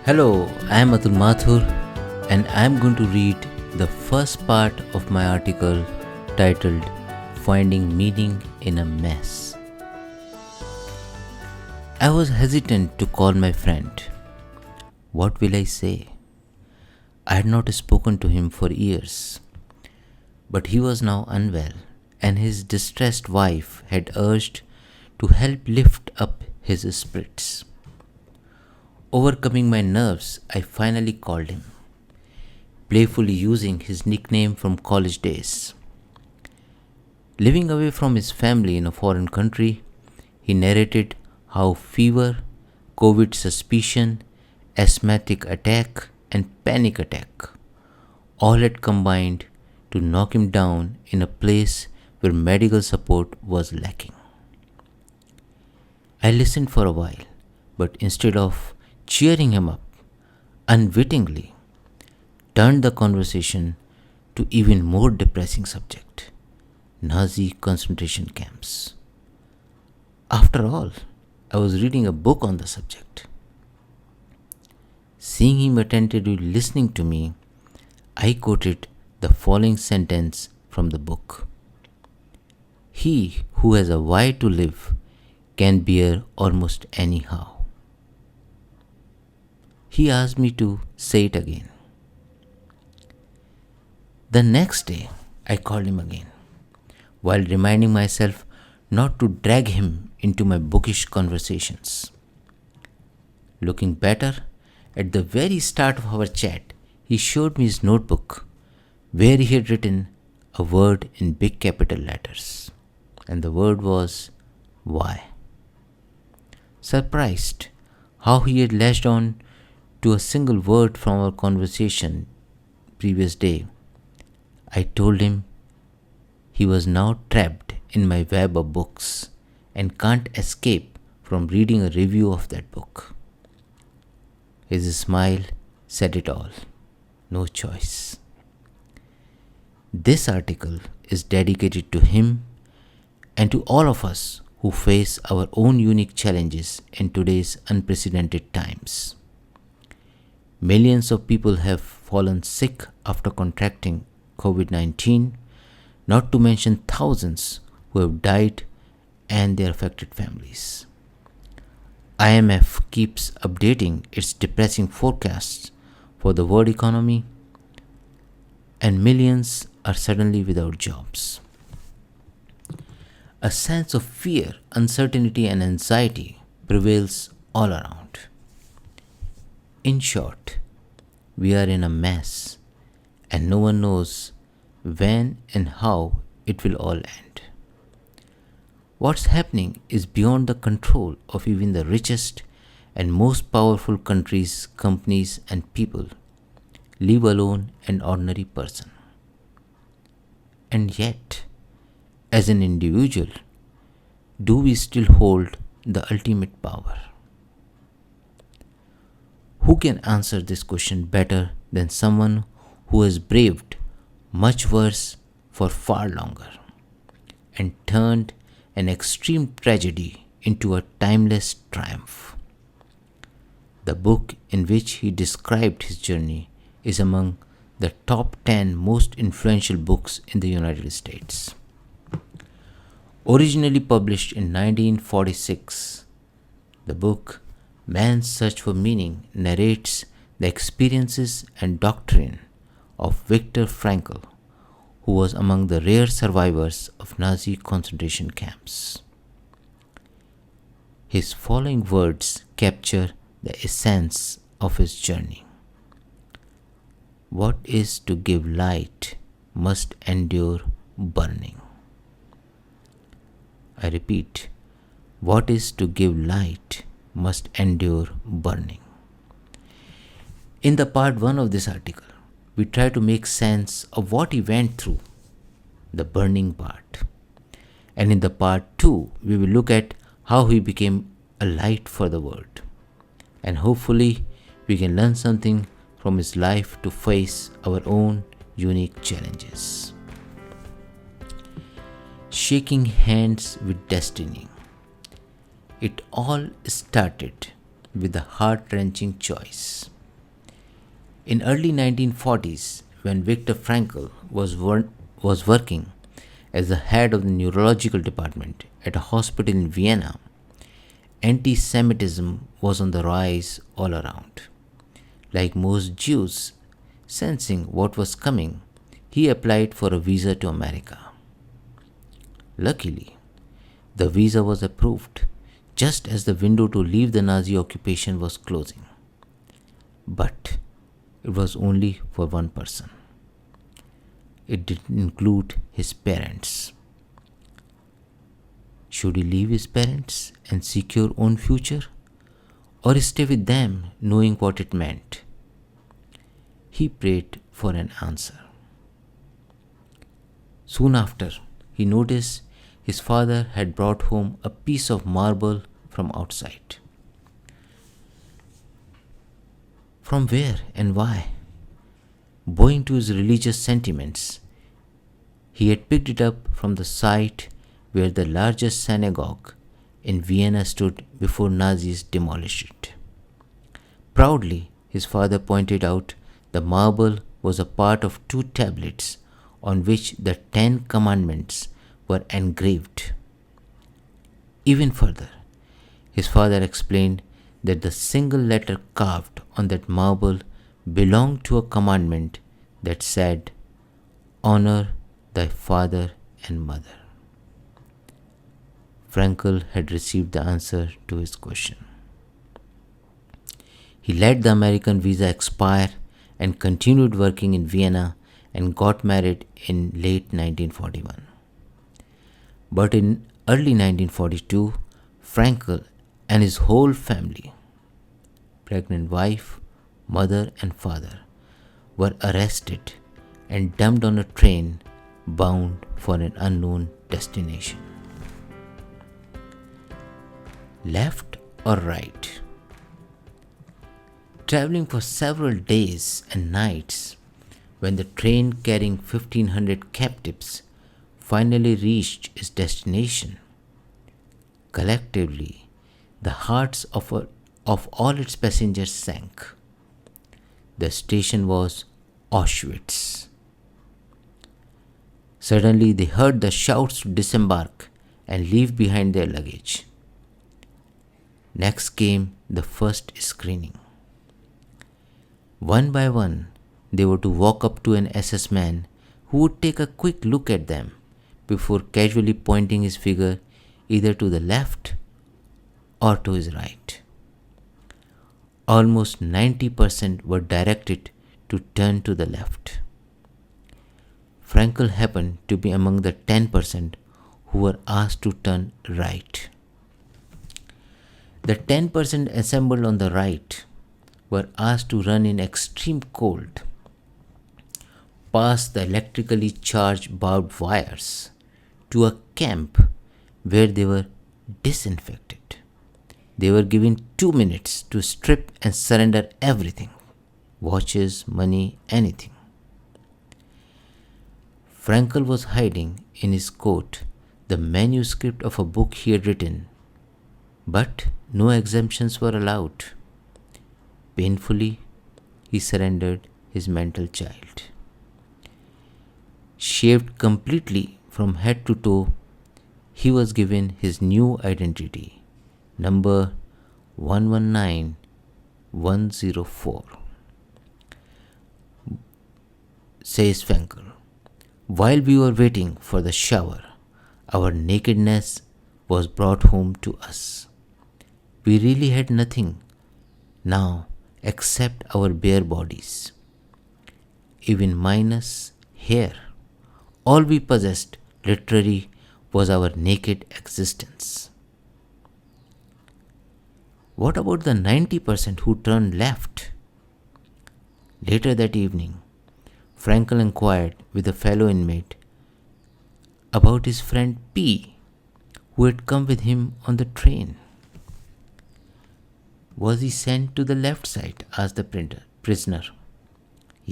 Hello, I am Atul Mathur and I am going to read the first part of my article titled Finding Meaning in a Mess. I was hesitant to call my friend. What will I say? I had not spoken to him for years. But he was now unwell, and his distressed wife had urged to help lift up his spirits. Overcoming my nerves, I finally called him, playfully using his nickname from college days. Living away from his family in a foreign country, he narrated how fever, COVID suspicion, asthmatic attack, and panic attack all had combined to knock him down in a place where medical support was lacking. I listened for a while, but instead of cheering him up, unwittingly turned the conversation to even more depressing subject: Nazi concentration camps. After all, I was reading a book on the subject. Seeing him attentively listening to me, I quoted the following sentence from the book: "He who has a why to live can bear almost anyhow." He asked me to say it again. The next day, I called him again, while reminding myself not to drag him into my bookish conversations. Looking better, at the very start of our chat, he showed me his notebook where he had written a word in big capital letters, and the word was why. Surprised how he had latched on to a single word from our conversation previous day, I told him he was now trapped in my web of books and can't escape from reading a review of that book. His smile said it all. No choice. This article is dedicated to him and to all of us who face our own unique challenges in today's unprecedented times. Millions of people have fallen sick after contracting COVID-19, not to mention thousands who have died and their affected families. IMF keeps updating its depressing forecasts for the world economy, and millions are suddenly without jobs. A sense of fear, uncertainty, and anxiety prevails all around. In short, we are in a mess, and no one knows when and how it will all end. What's happening is beyond the control of even the richest and most powerful countries, companies, and people, leave alone an ordinary person. And yet, as an individual, do we still hold the ultimate power? Who can answer this question better than someone who has braved much worse for far longer and turned an extreme tragedy into a timeless triumph? The book in which he described his journey is among the top 10 most influential books in the United States. Originally published in 1946, the book Man's Search for Meaning narrates the experiences and doctrine of Viktor Frankl, who was among the rare survivors of Nazi concentration camps. His following words capture the essence of his journey: "What is to give light must endure burning." I repeat, what is to give light must endure burning. In the part 1 of this article, we try to make sense of what he went through, the burning part. And in the part 2, we will look at how he became a light for the world. And hopefully, we can learn something from his life to face our own unique challenges. Shaking hands with destiny. It all started with a heart-wrenching choice. In early 1940s, when Viktor Frankl was working as the head of the neurological department at a hospital in Vienna, anti-Semitism was on the rise all around. Like most Jews, sensing what was coming, he applied for a visa to America. Luckily, the visa was approved just as the window to leave the Nazi occupation was closing. But it was only for one person. It didn't include his parents. Should he leave his parents and secure own future, or stay with them knowing what it meant? He prayed for an answer. Soon after, he noticed his father had brought home a piece of marble from outside. From where and why? Bowing to his religious sentiments, he had picked it up from the site where the largest synagogue in Vienna stood before Nazis demolished it. Proudly, his father pointed out the marble was a part of two tablets on which the 10 Commandments were engraved. Even further, his father explained that the single letter carved on that marble belonged to a commandment that said, "Honor thy father and mother." Frankl had received the answer to his question. He let the American visa expire and continued working in Vienna and got married in late 1941. But in early 1942, Frankl and his whole family, pregnant wife, mother, and father, were arrested and dumped on a train bound for an unknown destination. Left or right? Traveling for several days and nights, when the train carrying 1,500 captives finally reached its destination, collectively, the hearts of all its passengers sank. The station was Auschwitz. Suddenly, they heard the shouts to disembark and leave behind their luggage. Next came the first screening. One by one, they were to walk up to an SS man who would take a quick look at them before casually pointing his finger either to the left or to his right. Almost 90% were directed to turn to the left. Frankl happened to be among the 10% who were asked to turn right. The 10% assembled on the right were asked to run in extreme cold, past the electrically charged barbed wires, to a camp where they were disinfected. They were given 2 minutes to strip and surrender everything: watches, money, anything. Frankl was hiding in his coat the manuscript of a book he had written, but no exemptions were allowed. Painfully, he surrendered his mental child. Shaved completely from head to toe, he was given his new identity, number 119104. Says Frankl, "While we were waiting for the shower, our nakedness was brought home to us. We really had nothing now except our bare bodies. Even minus hair, all we possessed literally was our naked existence." What about the 90% who turned left? Later that evening, Frankl inquired with a fellow inmate about his friend P, who had come with him on the train. "Was he sent to the left side?" asked the prisoner.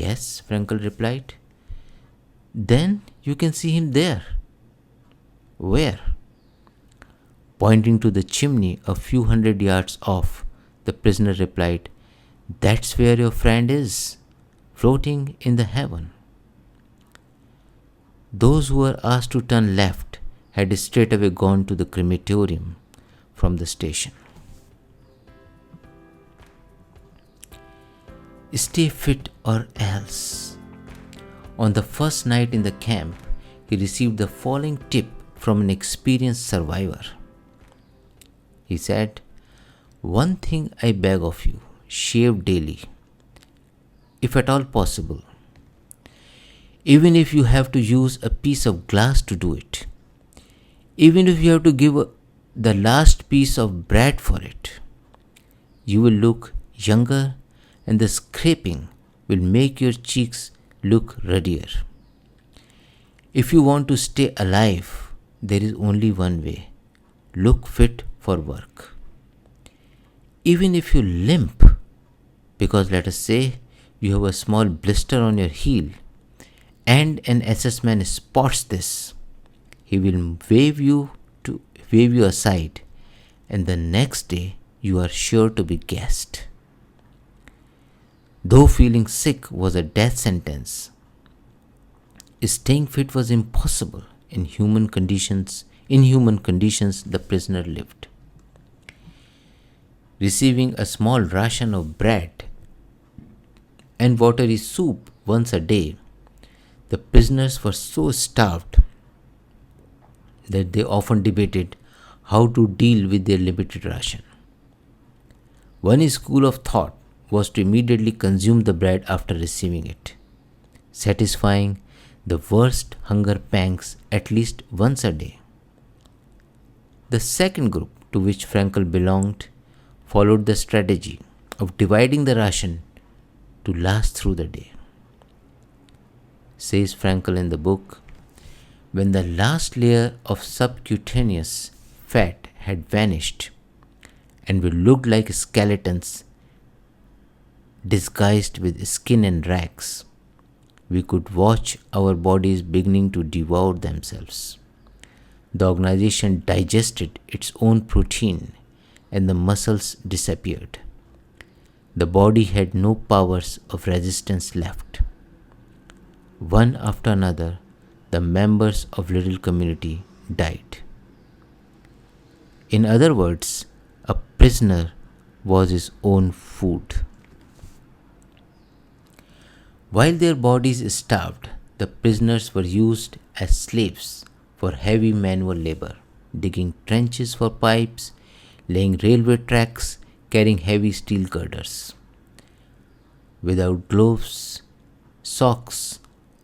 "Yes," Frankl replied. "Then you can see him there." "Where?" Pointing to the chimney a few hundred yards off, the prisoner replied, "That's where your friend is. floating in the heaven. Those who were asked to turn left had straightaway gone to the crematorium from the station. Stay fit or else. On the first night in the camp, he received the following tip from an experienced survivor. He said, "One thing I beg of you, shave daily, if at all possible. Even if you have to use a piece of glass to do it. Even if you have to give the last piece of bread for it. You will look younger and the scraping will make your cheeks look ruddier. If you want to stay alive, there is only one way. Look fit for work. Even if you limp, because let us say you have a small blister on your heel and an SS man spots this, he will wave you aside, and the next day you are sure to be gassed." Though feeling sick was a death sentence, staying fit was impossible in inhuman conditions the prisoner lived. Receiving a small ration of bread and watery soup once a day, the prisoners were so starved that they often debated how to deal with their limited ration. One school of thought was to immediately consume the bread after receiving it, satisfying the worst hunger pangs at least once a day. The second group, to which Frankl belonged, followed the strategy of dividing the ration to last through the day. Says Frankl in the book, when the last layer of subcutaneous fat had vanished and we looked like skeletons disguised with skin and rags, we could watch our bodies beginning to devour themselves. The organization digested its own protein and the muscles disappeared. The body had no powers of resistance left. One after another, the members of little community died. In other words, a prisoner was his own food. While their bodies starved, the prisoners were used as slaves for heavy manual labor, digging trenches for pipes, laying railway tracks, carrying heavy steel girders. Without gloves, socks,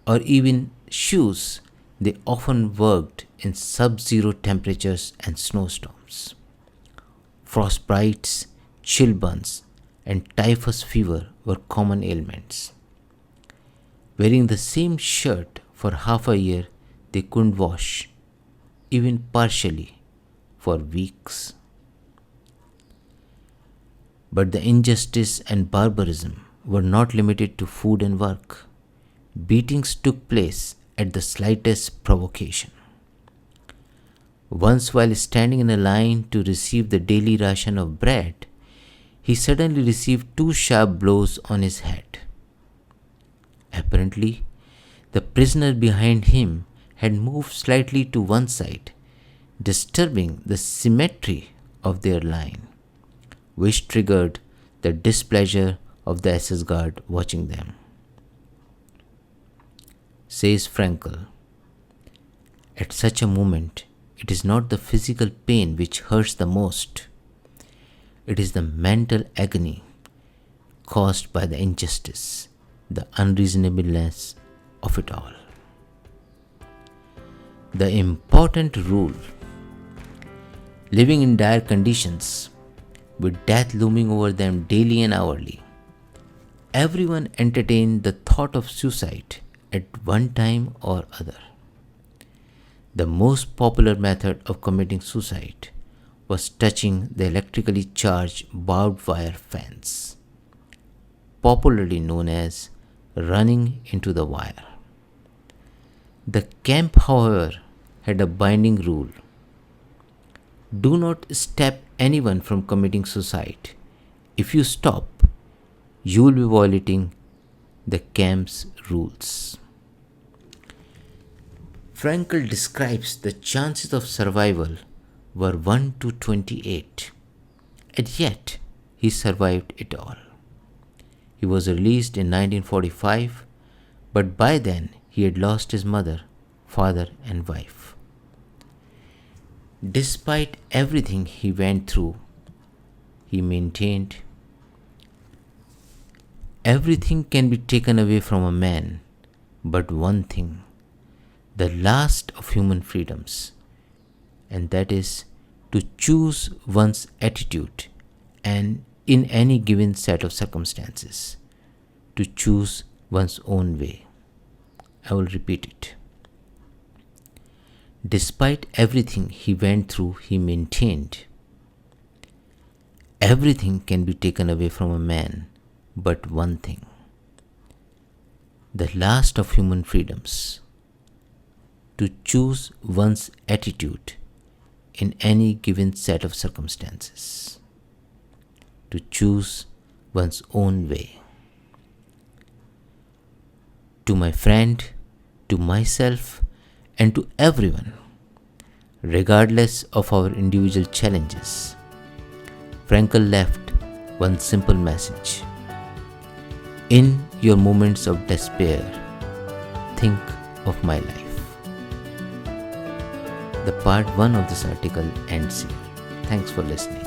or even shoes, they often worked in sub-zero temperatures and snowstorms. Frostbites, chill burns, and typhus fever were common ailments. Wearing the same shirt for half a year, they couldn't wash, even partially, for weeks. But the injustice and barbarism were not limited to food and work. Beatings took place at the slightest provocation. Once, while standing in a line to receive the daily ration of bread, he suddenly received 2 sharp blows on his head. Apparently, the prisoner behind him had moved slightly to one side, disturbing the symmetry of their line, which triggered the displeasure of the SS guard watching them. Says Frankl, at such a moment, it is not the physical pain which hurts the most. It is the mental agony caused by the injustice, the unreasonableness of it all. The important rule: living in dire conditions, with death looming over them daily and hourly, everyone entertained the thought of suicide at one time or other. The most popular method of committing suicide was touching the electrically charged barbed wire fence, popularly known as running into the wire. The camp, however, had a binding rule: do not stop anyone from committing suicide. If you stop, you will be violating the camp's rules. Frankl describes the chances of survival were 1 to 28, and yet he survived it all. He was released in 1945, but by then he had lost his mother, father, and wife. Despite everything he went through, he maintained, "Everything can be taken away from a man, but one thing, the last of human freedoms, and that is to choose one's attitude and in any given set of circumstances, to choose one's own way." I will repeat it. Despite everything he went through, he maintained, "Everything can be taken away from a man, but one thing, the last of human freedoms, to choose one's attitude in any given set of circumstances, to choose one's own way." To my friend, to myself, and to everyone, regardless of our individual challenges, Frankl left one simple message. In your moments of despair, think of my life. The part 1 of this article ends here. Thanks for listening.